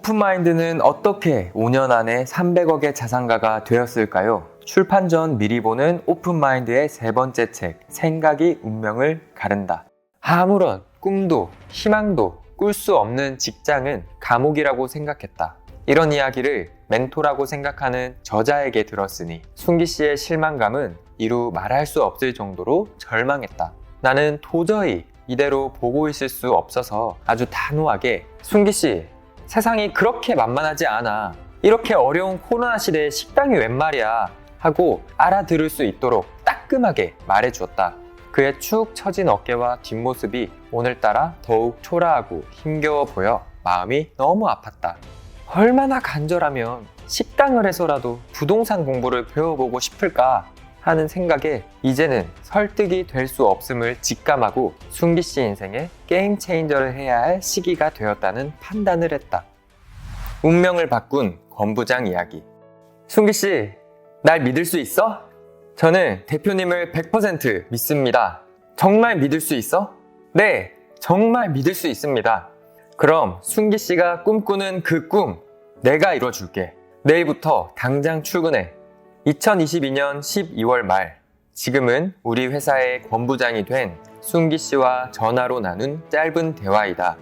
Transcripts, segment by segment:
오픈마인드는 어떻게 5년 안에 300억의 자산가가 되었을까요? 출판 전 미리 보는 오픈마인드의 세 번째 책, 생각이 운명을 가른다. 아무런 꿈도 희망도 꿀 수 없는 직장은 감옥이라고 생각했다. 이런 이야기를 멘토라고 생각하는 저자에게 들었으니 순기 씨의 실망감은 이루 말할 수 없을 정도로 절망했다. 나는 도저히 이대로 보고 있을 수 없어서 아주 단호하게 순기 씨, 세상이 그렇게 만만하지 않아. 이렇게 어려운 코로나 시대에 식당이 웬 말이야 하고 알아들을 수 있도록 따끔하게 말해주었다. 그의 축 처진 어깨와 뒷모습이 오늘따라 더욱 초라하고 힘겨워 보여 마음이 너무 아팠다. 얼마나 간절하면 식당을 해서라도 부동산 공부를 배워보고 싶을까 하는 생각에 이제는 설득이 될 수 없음을 직감하고 순기 씨 인생에 게임 체인저를 해야 할 시기가 되었다는 판단을 했다. 운명을 바꾼 권부장 이야기. 순기 씨, 날 믿을 수 있어? 저는 대표님을 100% 믿습니다. 정말 믿을 수 있어? 네, 정말 믿을 수 있습니다. 그럼 순기 씨가 꿈꾸는 그 꿈, 내가 이뤄줄게. 내일부터 당장 출근해. 2022년 12월 말, 지금은 우리 회사의 권부장이 된 순기 씨와 전화로 나눈 짧은 대화이다.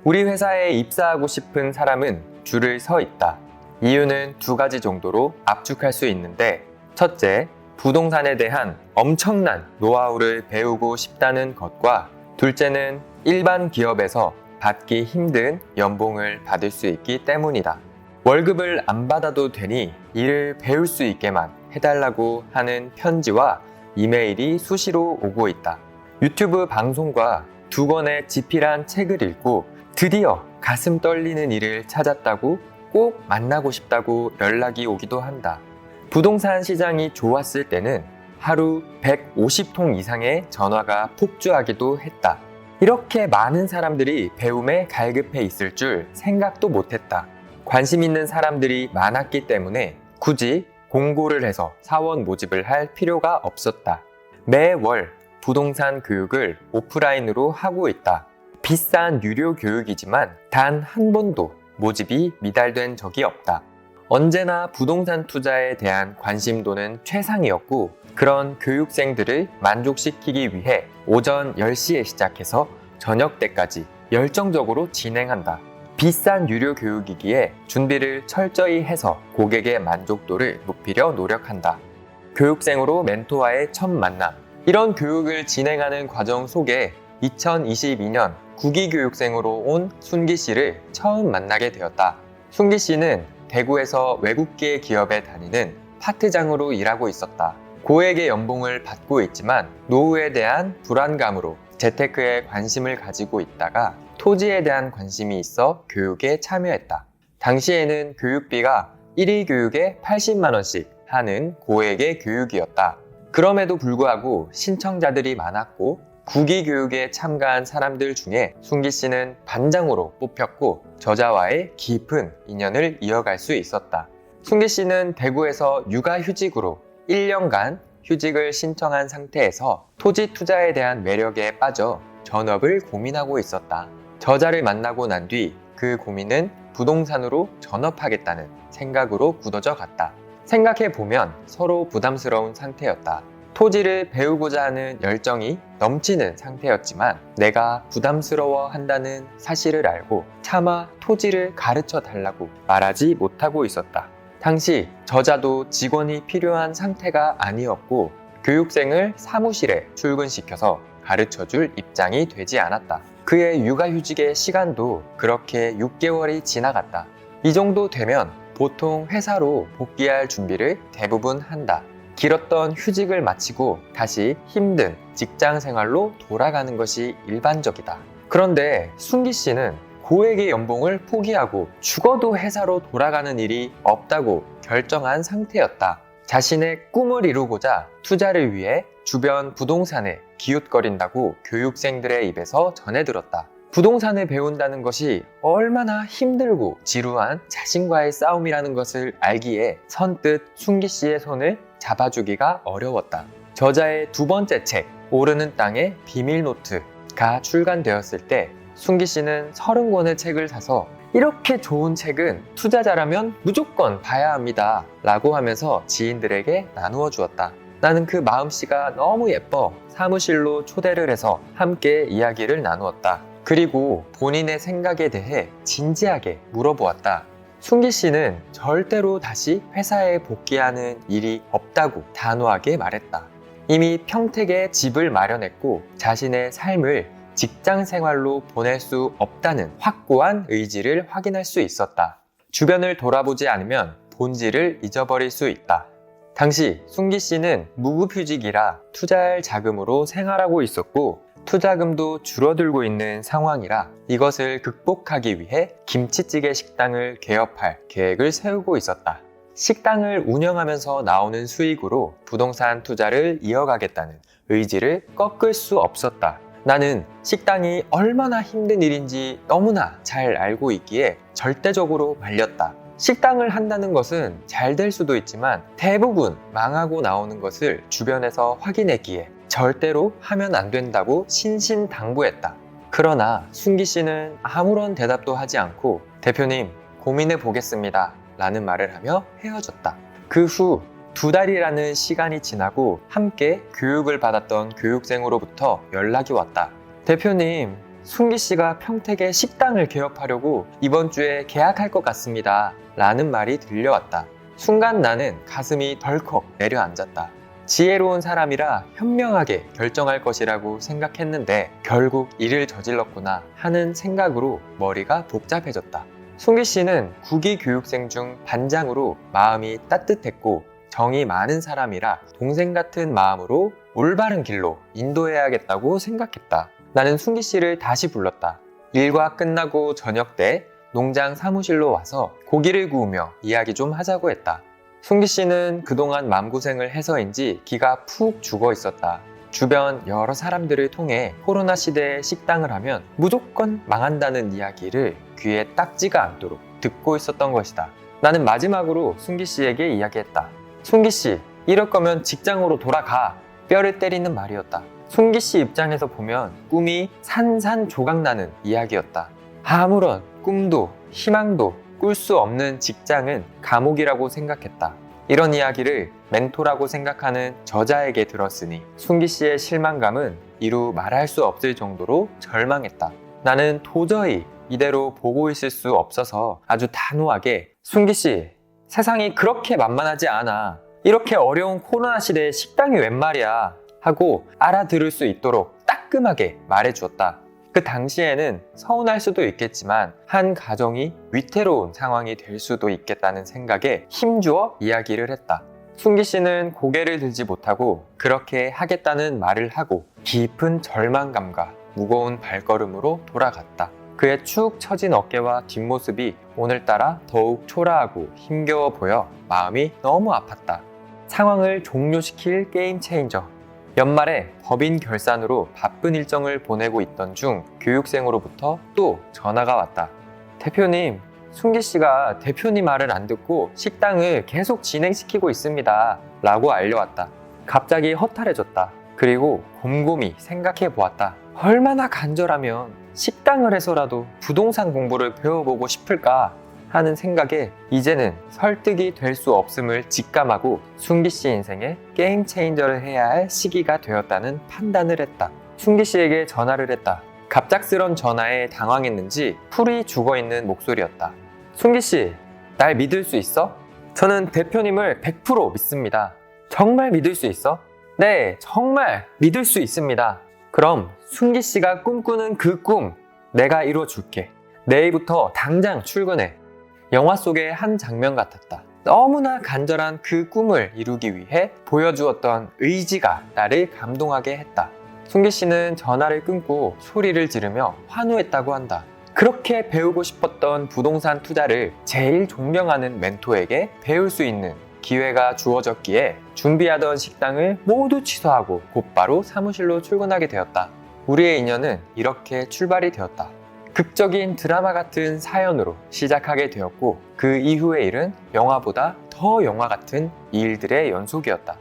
우리 회사에 입사하고 싶은 사람은 줄을 서 있다. 이유는 두 가지 정도로 압축할 수 있는데, 첫째, 부동산에 대한 엄청난 노하우를 배우고 싶다는 것과 둘째는 일반 기업에서 받기 힘든 연봉을 받을 수 있기 때문이다. 월급을 안 받아도 되니 일을 배울 수 있게만 해달라고 하는 편지와 이메일이 수시로 오고 있다. 유튜브 방송과 2권의 지필한 책을 읽고 드디어 가슴 떨리는 일을 찾았다고 꼭 만나고 싶다고 연락이 오기도 한다. 부동산 시장이 좋았을 때는 하루 150통 이상의 전화가 폭주하기도 했다. 이렇게 많은 사람들이 배움에 갈급해 있을 줄 생각도 못했다. 관심 있는 사람들이 많았기 때문에 굳이 공고를 해서 사원 모집을 할 필요가 없었다. 매월 부동산 교육을 오프라인으로 하고 있다. 비싼 유료 교육이지만 단 한 번도 모집이 미달된 적이 없다. 언제나 부동산 투자에 대한 관심도는 최상이었고 그런 교육생들을 만족시키기 위해 오전 10시에 시작해서 저녁 때까지 열정적으로 진행한다. 비싼 유료 교육이기에 준비를 철저히 해서 고객의 만족도를 높이려 노력한다. 교육생으로 멘토와의 첫 만남. 이런 교육을 진행하는 과정 속에 2022년 국위교육생으로 온 순기 씨를 처음 만나게 되었다. 순기 씨는 대구에서 외국계 기업에 다니는 파트장으로 일하고 있었다. 고액의 연봉을 받고 있지만 노후에 대한 불안감으로 재테크에 관심을 가지고 있다가 토지에 대한 관심이 있어 교육에 참여했다. 당시에는 교육비가 1위 교육에 80만 원씩 하는 고액의 교육이었다. 그럼에도 불구하고 신청자들이 많았고 국위 교육에 참가한 사람들 중에 순기 씨는 반장으로 뽑혔고 저자와의 깊은 인연을 이어갈 수 있었다. 순기 씨는 대구에서 육아휴직으로 1년간 휴직을 신청한 상태에서 토지 투자에 대한 매력에 빠져 전업을 고민하고 있었다. 저자를 만나고 난 뒤 그 고민은 부동산으로 전업하겠다는 생각으로 굳어져 갔다. 생각해보면 서로 부담스러운 상태였다. 토지를 배우고자 하는 열정이 넘치는 상태였지만 내가 부담스러워 한다는 사실을 알고 차마 토지를 가르쳐 달라고 말하지 못하고 있었다. 당시 저자도 직원이 필요한 상태가 아니었고 교육생을 사무실에 출근시켜서 가르쳐줄 입장이 되지 않았다. 그의 육아휴직의 시간도 그렇게 6개월이 지나갔다. 이 정도 되면 보통 회사로 복귀할 준비를 대부분 한다. 길었던 휴직을 마치고 다시 힘든 직장 생활로 돌아가는 것이 일반적이다. 그런데 순기 씨는 고액의 연봉을 포기하고 죽어도 회사로 돌아가는 일이 없다고 결정한 상태였다. 자신의 꿈을 이루고자 투자를 위해 주변 부동산에 기웃거린다고 교육생들의 입에서 전해들었다. 부동산을 배운다는 것이 얼마나 힘들고 지루한 자신과의 싸움이라는 것을 알기에 선뜻 순기 씨의 손을 잡아주기가 어려웠다. 저자의 두 번째 책, 오르는 땅의 비밀노트가 출간되었을 때 순기 씨는 30권의 책을 사서 이렇게 좋은 책은 투자자라면 무조건 봐야 합니다 라고 하면서 지인들에게 나누어 주었다. 나는 그 마음씨가 너무 예뻐 사무실로 초대를 해서 함께 이야기를 나누었다. 그리고 본인의 생각에 대해 진지하게 물어보았다. 순기 씨는 절대로 다시 회사에 복귀하는 일이 없다고 단호하게 말했다. 이미 평택에 집을 마련했고 자신의 삶을 직장 생활로 보낼 수 없다는 확고한 의지를 확인할 수 있었다. 주변을 돌아보지 않으면 본질을 잊어버릴 수 있다. 당시 순기 씨는 무급휴직이라 투자할 자금으로 생활하고 있었고 투자금도 줄어들고 있는 상황이라 이것을 극복하기 위해 김치찌개 식당을 개업할 계획을 세우고 있었다. 식당을 운영하면서 나오는 수익으로 부동산 투자를 이어가겠다는 의지를 꺾을 수 없었다. 나는 식당이 얼마나 힘든 일인지 너무나 잘 알고 있기에 절대적으로 말렸다. 식당을 한다는 것은 잘 될 수도 있지만 대부분 망하고 나오는 것을 주변에서 확인했기에 절대로 하면 안 된다고 신신당부했다. 그러나 순기 씨는 아무런 대답도 하지 않고 대표님 고민해 보겠습니다 라는 말을 하며 헤어졌다. 그 후 2달이라는 시간이 지나고 함께 교육을 받았던 교육생으로부터 연락이 왔다. 대표님, 순기 씨가 평택에 식당을 개업하려고 이번 주에 계약할 것 같습니다 라는 말이 들려왔다. 순간 나는 가슴이 덜컥 내려앉았다. 지혜로운 사람이라 현명하게 결정할 것이라고 생각했는데 결국 일을 저질렀구나 하는 생각으로 머리가 복잡해졌다. 순기 씨는 구기 교육생 중 반장으로 마음이 따뜻했고 정이 많은 사람이라 동생 같은 마음으로 올바른 길로 인도해야겠다고 생각했다. 나는 순기 씨를 다시 불렀다. 일과 끝나고 저녁 때 농장 사무실로 와서 고기를 구우며 이야기 좀 하자고 했다. 순기 씨는 그동안 마음고생을 해서인지 기가 푹 죽어 있었다. 주변 여러 사람들을 통해 코로나 시대에 식당을 하면 무조건 망한다는 이야기를 귀에 딱지가 않도록 듣고 있었던 것이다. 나는 마지막으로 순기 씨에게 이야기했다. 순기 씨, 이럴 거면 직장으로 돌아가. 뼈를 때리는 말이었다. 순기 씨 입장에서 보면 꿈이 산산조각나는 이야기였다. 아무런 꿈도 희망도 꿀 수 없는 직장은 감옥이라고 생각했다. 이런 이야기를 멘토라고 생각하는 저자에게 들었으니 순기 씨의 실망감은 이루 말할 수 없을 정도로 절망했다. 나는 도저히 이대로 보고 있을 수 없어서 아주 단호하게 순기 씨, 세상이 그렇게 만만하지 않아. 이렇게 어려운 코로나 시대에 식당이 웬 말이야 하고 알아들을 수 있도록 따끔하게 말해주었다. 그 당시에는 서운할 수도 있겠지만 한 가정이 위태로운 상황이 될 수도 있겠다는 생각에 힘주어 이야기를 했다. 순기 씨는 고개를 들지 못하고 그렇게 하겠다는 말을 하고 깊은 절망감과 무거운 발걸음으로 돌아갔다. 그의 축 처진 어깨와 뒷모습이 오늘따라 더욱 초라하고 힘겨워 보여 마음이 너무 아팠다. 상황을 종료시킬 게임 체인저. 연말에 법인 결산으로 바쁜 일정을 보내고 있던 중 교육생으로부터 또 전화가 왔다. 대표님, 순기 씨가 대표님 말을 안 듣고 식당을 계속 진행시키고 있습니다 라고 알려왔다. 갑자기 허탈해졌다. 그리고 곰곰이 생각해 보았다. 얼마나 간절하면 식당을 해서라도 부동산 공부를 배워보고 싶을까 하는 생각에 이제는 설득이 될 수 없음을 직감하고 순기 씨 인생에 게임 체인저를 해야 할 시기가 되었다는 판단을 했다. 순기 씨에게 전화를 했다. 갑작스런 전화에 당황했는지 풀이 죽어있는 목소리였다. 순기 씨, 날 믿을 수 있어? 저는 대표님을 100% 믿습니다. 정말 믿을 수 있어? 네, 정말 믿을 수 있습니다. 그럼 순기 씨가 꿈꾸는 그 꿈 내가 이뤄줄게. 내일부터 당장 출근해. 영화 속의 한 장면 같았다. 너무나 간절한 그 꿈을 이루기 위해 보여주었던 의지가 나를 감동하게 했다. 순기 씨는 전화를 끊고 소리를 지르며 환호했다고 한다. 그렇게 배우고 싶었던 부동산 투자를 제일 존경하는 멘토에게 배울 수 있는 기회가 주어졌기에 준비하던 식당을 모두 취소하고 곧바로 사무실로 출근하게 되었다. 우리의 인연은 이렇게 출발이 되었다. 극적인 드라마 같은 사연으로 시작하게 되었고 그 이후의 일은 영화보다 더 영화 같은 일들의 연속이었다.